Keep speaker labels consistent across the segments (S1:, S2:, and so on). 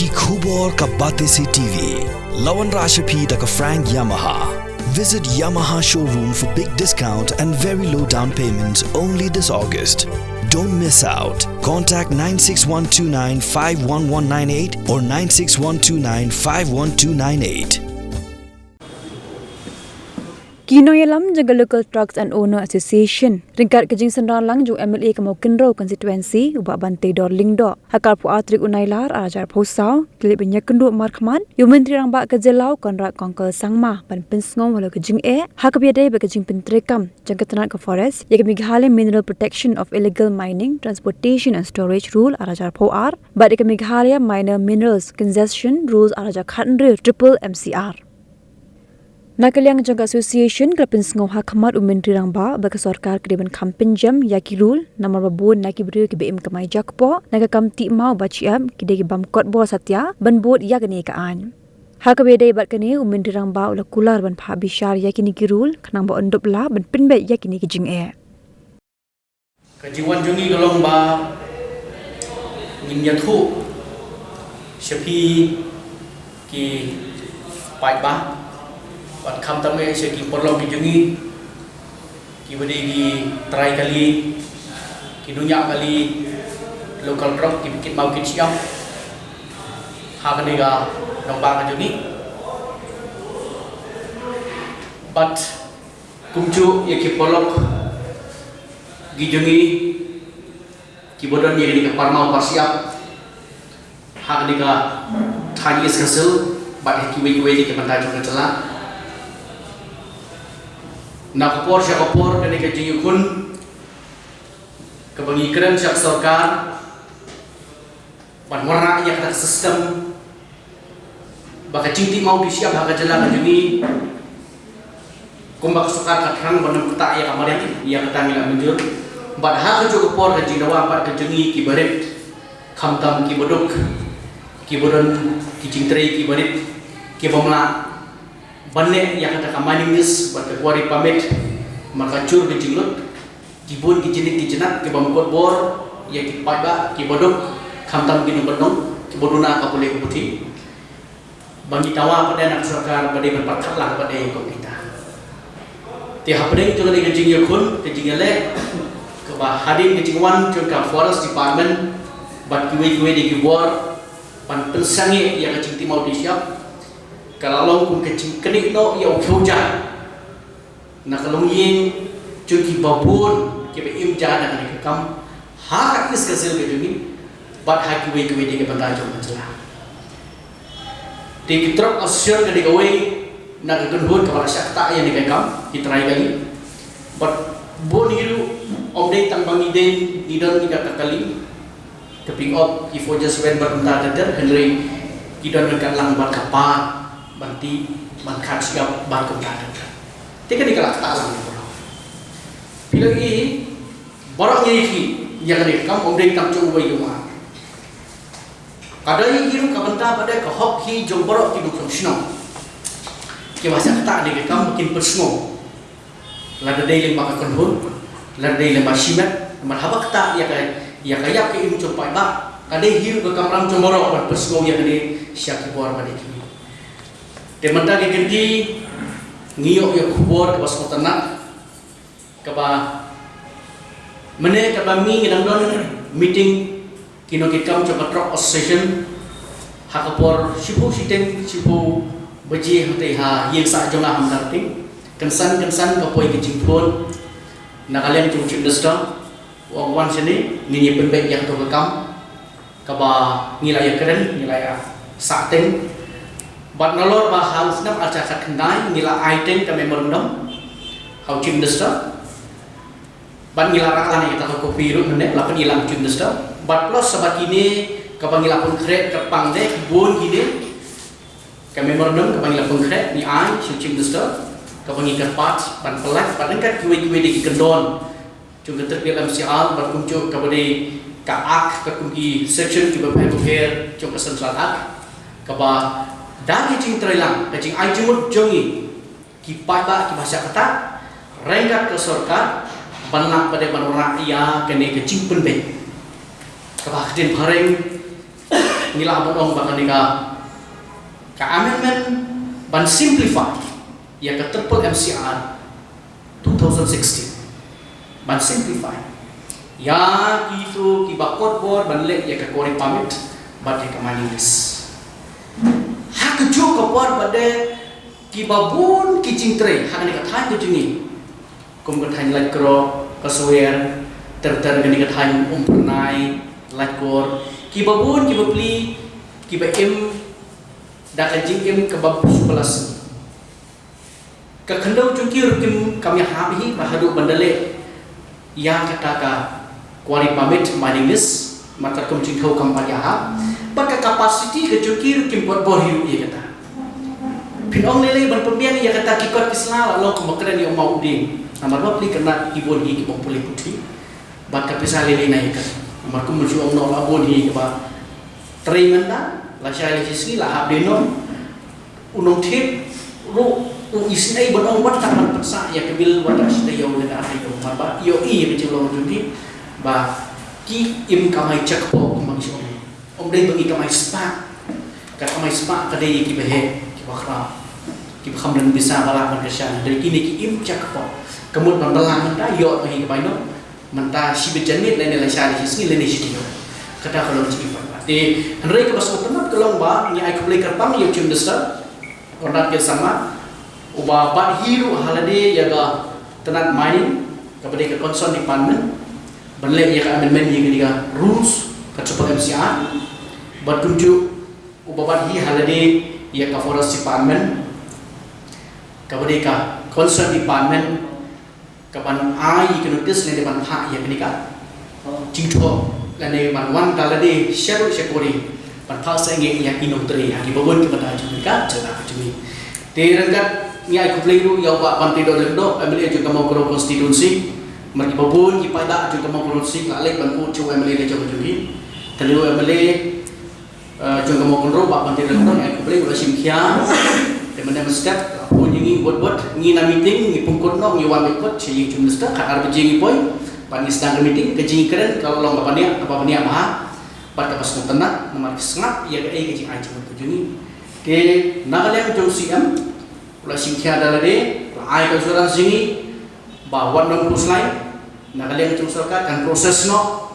S1: Ki khubor ka bate se TV. Lawan Rashapi da ka Frank Yamaha. Visit Yamaha showroom for big discount and very low down payments only this August. Don't miss out. Contact 96129 51198 or 96129 51298.
S2: Kinoyalam jaga Local Trucks and Owner Association ringkat kejing sendalang ju MLA kemau kenro konstituensi ubak bantai dorling do hakal pu atrik unailar ajar posau kilip banyak kendu markman yu menteri rang bak kejelau konrak kongkel sangma ban pensngong wala kejing hak biadai ba kejing pentrekam jangkatanan ke forest ya kemi gale mineral protection of illegal mining transportation and storage rule ajar POR ba de kemi gale minor minerals congestion rules ajar khatnre triple MCR Nakaliang jaga association kelapin sengau hakamat menteri rangba bagi sarkar kediban kampinjam yaki rule namar babun naki beriu ki BM kemai jakpo naga kamti mau baciam kidai bam kot bo satya ban bot yakni kaan hakabedai bat kene menteri rangba ula kular ban pha bishar yakini ki rule kanang ba ondop la ban pinbe yakini ki jing
S3: kajiwan jungi golong ba nginyathu shapi ki pai ba Wan kam tamai saya ki perlu ki jungi ki beri ki try kali ki dunia kali local truck ki bikin mau ki siap hak ni ga nombang jungi but kumcu ya ki perlu ki jungi ki bodon ni ki parmau siap hak ni ga thani is kasil but ki we ki pantai juga celah nak kapor siya kapor kani kajing yukun kebangikan siya sarkar ban warna iya kata sistem baka cinti mau disiap haka jala kajungi kumbak sarkar katrang banam kata iya kamarin iya kata ngila menjur bat haka jo kapor kajing dawa bat kajungi kibarit kamtam kibodok kibodon kicingtri kibarit kibomla banne yang kata kamaning nis bat kuari pamit maka cur ke jinglut kibun ki jenit ki jenat ke bamkot bor ya ki pada ki bodok kamtam ki nombonong ki boduna ka boleh puti bangi tawa pada nak sarkar pada berpakat lah pada ko kita ti hapdeng tu ni kejing yakun kejing le ke ba hadin kejing wan tu ka forest department bat kiwe di kibor pan pensangi yang kejing ti mau disiap kalau long pun kecil kenik no ya ufuja nak long ying cuci babun kebe imja nak ni kam hak is kasil ke juni bat hak kiwe di ke bandar jom celah di truk asur ke di gawe nak gendut kepada syakta yang di kam kitrai kali bat bon hiru omdei tang bangi den idon 3 kali keping op ki foja seben berbentar dader henry idon kan lang bat kapal banti mankat siap barkum tadi. Tika dikalak tak lang ni bila ini borok nyiki yang ni kam omdeng tam cu ubai rumah. Kadai hiru kabenta pada kahok hi jong borok ki dukung sino. Ki masa tak ni kam makin persno. Lada dai lembak konhun, lada dai lembak simet, marhaba tak ya kayak ke im copai ba. Kadai hiru ke kamram jomborok ban persno yang ni siap buar pada ki. Demanda ke ganti ngiyok ya kubur ke pas kotanak ke ba mene ke ba mi ngidang don meeting kino kikam coba truck association hakapor sipu siting sipu baji hati ha yang sa jonga ham darting kensan ke poi ke jimpon nakalian cung cip desta wong wan sini nginyi penbek yang to kam ke ba ngilaya keren ngilaya sating bat nalor ba haus nam aja kat kendai nila item ka memorandum hau cim desta bat ngila raklan kita ko piru mene lapan ilang cim desta bat plus sabat ini ka pangila pun kret ka pangde bon gini ka memorandum ka pangila pun kret ni ai cim desta ka pangikat pat ban pelat bat kan kiwe di kendon cung terpil MCR bat kuncu ka bade ka ak ka kungi section juga prepare cung kesan salat ka ba dari cing terhilang, kacing ajumut jongi, kipai ba kibahasa kata, renggat ke sarkar, banlak pada banora ia kene kecing penbe, kabah den pareng nila bodong bahkan nika ka amendment ban simplify ya ka triple MCR 2016 ban simplify ya gitu kiba board ban le ya ka kori pamit ban ka mining list hak jo ka board bade kiba bun kicing tre hak nika thai ko jingi kum ka thai like kro ka soyer ter nika thai pernai like kor kiba bun kiba pli kiba dah kajing ke bab 11 ka khandau chungki rukim kami habi bahadu bandale yang kata ka kuari pamit mining list mata kum chingthau kam pa ya baka capacity ke chungki rukim bot hiru ye kata pinong lele ban pembiang ya kata kikot kisla lo kum keren yo mau ding namar bapli kena ibon hi ki poli puthi baka pisa lele naik kan namar kum muju ong no labon hi ba tremenda la syai sisi la habdenon unong tip ru isnai bonong wat taman persa ya kebil wata sitayo le ada yo maba yo i ke jolo judi ba ki im kamai cek po mang so om dei bagi kamai spa ka kamai spa ka dei ki behe ki bakra ki kham dan bisa bala man kesyan dari kini ki im cek po kemud man belang menta yo hi ke baino menta si bejanit le la syai sisi le ni sitayo kata kalau ci di Henry ke basuk temat kelong ba ni ai kublai kerpang yo cim desa orang ke sama uba bat hiru halade yaga tenat mining kepada ke concern department benle ya ka amendment ye ketiga rules ka triple MCR bat tunjuk uba bat hi halade ya ka forest department kepada ka concern department kapan ai ke notice le depan ha ya ketika jingtho lane man wan dalade shadow shakori pan pha senge ya kinotri ha ki babon ke pada jumika jana jumi te rangkat ni ai kupleiru ya ba banti do lendo MLA juga mau kro konstitusi marki babon ki pada juga mau konstitusi kale ban u chu MLA le jog jumi telu MLA juga mau kro ba banti do lendo ai kupleiru la simkhia te mena meskat pun ngi bot ngi na meeting ngi pungkot no ngi wan ikot chi jum meskat kar bejing poin pani sedang meeting kejing keren kalau long apa ni mah pada pas tenang nomor sengap ya ke kejing aja berkunjungi ke nagalem jong siam ulah singkha dalade ai ka suran singi bahwa non puslai nagalem jong sarkar kan proses no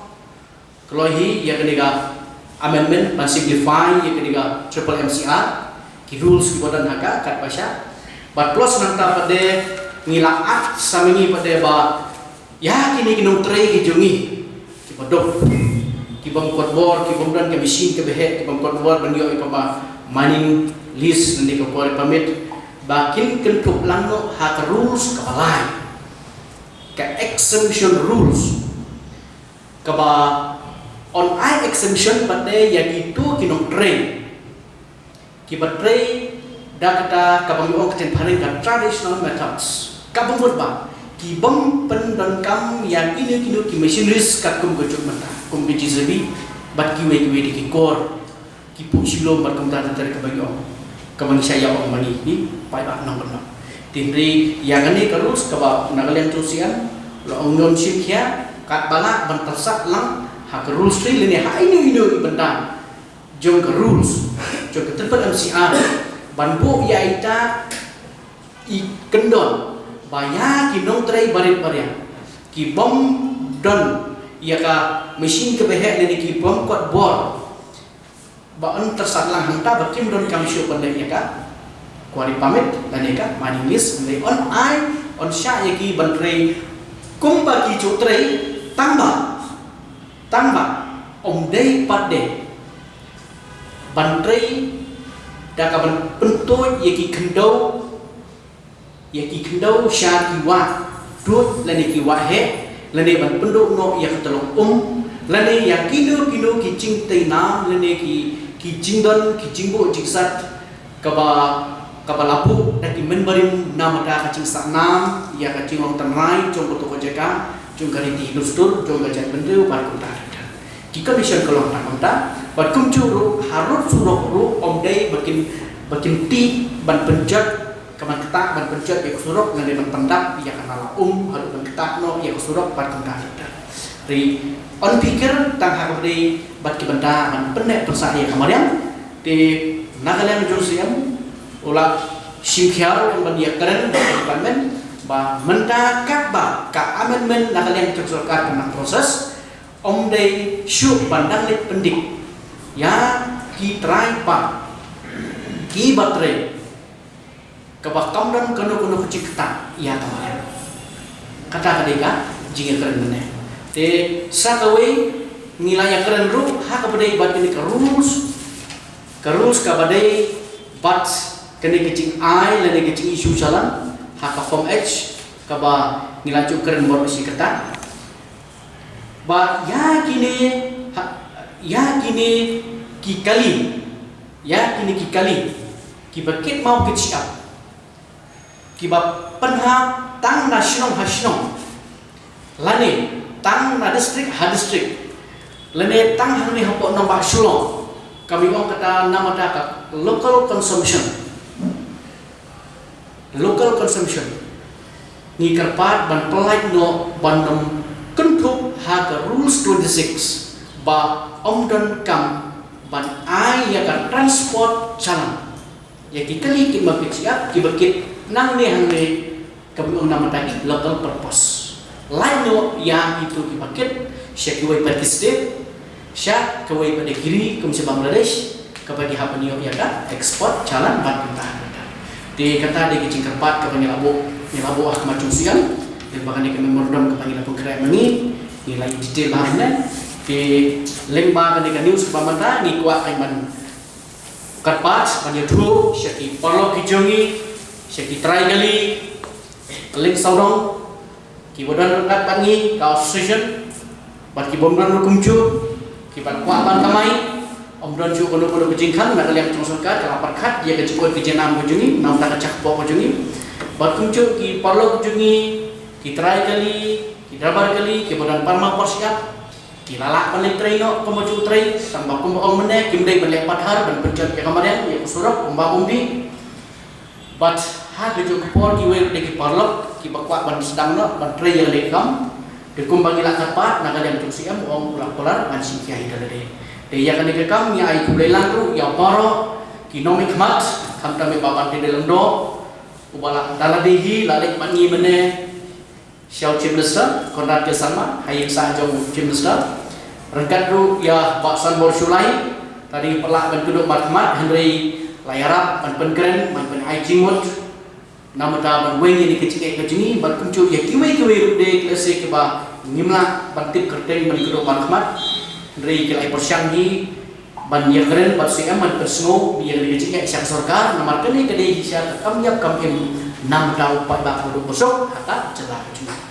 S3: kelohi ya ketiga amendment dan simplify ya ketiga triple MCR ki rules ki bodan haka kat pasha bat plus nanta pada ngilaat samingi pada ba ya kini kinong tray ki jungi ki padok ki bang kodbor ki bang ke machine ke behe ki bang kodbor ban yo ipama mining list nanti ke pore pamit bakin kentuk langno hak rules ka balai ka exemption rules ka ba on I exemption pada ya gitu kinong tray ki ba tray dakata ka bang yo keten paring ka traditional methods ka bang ba kibang pendangkam yang ini kini ki machineries kat kum gojok mata kum ki jizabi bat ki we di kor ki pu silo bat kum ta ter ka bagi om ka bang saya om mani ni pai ba nang benar tinri yang ani terus ka ba nagalem tusian lo ongnom simkhia kat bala ban tersak lang hak rules tri lene ha ini benda jong ka rules jong ka tempat MCR ban bu ya ita I kendon baya kinong tray barit-barit ki bom don ya ka mesin ke behek ni ki bom kot bor ba an tersatlang hanta bakim don kam syu pandai ya ka kuari pamit dan ya ka mining list ni on I on sya ya ki ban tray kum ba ki chu tray tambah om dei pat de ban tray da ka ban pentoi ya ki kendau ya ki kendau sya ki wa dut lani ki wa he lani ban penduk no ya ketelong lani ya kino ki cing tai nam lani ki jingdon ki jingbo jiksat ka lapu da ki menbarim nama da ka cing sa nam ya ka cing long tanrai jong ko jeka jong kari ti dustur jong ga jan bendeu par ko ta ki commission kolong ta konta bat kum churu harus suruh ru om dei bakin ti ban penjat kaman ketak ban pencet ya kusurok nanti ban pendak ya kana la harus ban ketak no ya kusurok ban kendak Ri on pikir tang hak beri bat kibanda man penek persaya kemarin di Nagaland Josiam ulah simkhiar yang bandiakan departemen ba menta kak ba ka amendment Nagaland tersorkar kena proses dei syuk bandang lek pendik ya ki try pa ki batre kabah kamdan kono cipta ya kemarin kata kadeka jinga keren meneh te sakaway nilai keren ru hak badai bat kini kerus kabadai bat kini kecing ai lene kecing isu jalan hak form H kaba nilai keren buat besi kata ba ya kini kikali kibakit mau kecik kiba penha tang nasional hasinong lane tang na distrik ha distrik lane tang hangni hapo nombak sulong kami mau kata nama dak local consumption ni kerpat ban pelai no bandom kentup ha rules 26 ba omdon kam ban ai ya ka transport jalan ya kikali kibakit siap kibakit nang ni hangni kami nama dak local purpose lain no yang itu kibakit syak kiwai participate syak kiwai pada kiri kumsi Bangladesh kepada hapanio ya kan ekspor jalan ban kita di kata di kecing kerpat kepada labu macam siang dan bahkan di memorandum kepada labu gerai mengi nilai detail bahannya di lembah kepada news pamanta ni kuat aiman kerpat pada dulu syak perlu kijongi syak try kali link saudong kibodan rekat pangi ka association bat kibomdan kumcu kibat kuaban kamai omdon ju kono kejingkan nak lihat masyarakat kalapar khat dia kecikut kejenam kujungi nam tak cak pok kujungi bat kumcu ki parlo kujungi ki try kali ki drabar kali kibodan parma persiap ki lalak balik traino komoju tray tambah kumbong meneh kimdai balik padhar ban pencet ke kamaran ya kusurap umbi bat ha kejo kepor ki wer de ki parlo ki bakwa ban sedang no ban tray yang lekam de kumbang ila kapat nagalan tusiam om polar ban sikiai dalade de ya kan dekam ya ai kulelan ru ya paro ki nomik mat kam tame baban de lendo ubala daladehi lalek mangi mene Xiao Chief Minister Konrad Kesama hayim sa jong Chief Minister rengkat ru ya baksan bor sulai tadi pelak ban kuduk matmat Henry layarap ban penkeren ban pen ai jingmut nama ta ban wengi ni kecik kecini ban kuncu ya kiwe rude klase ke ba ngimla ban tip kerteng ban kuduk matmat Henry kelai persyangi ban ya keren ban CM ban persno biar kecik syak sarkar nomor kene kede hisya kam yap kam im nam tau pa ba kuduk besok hata celah kecini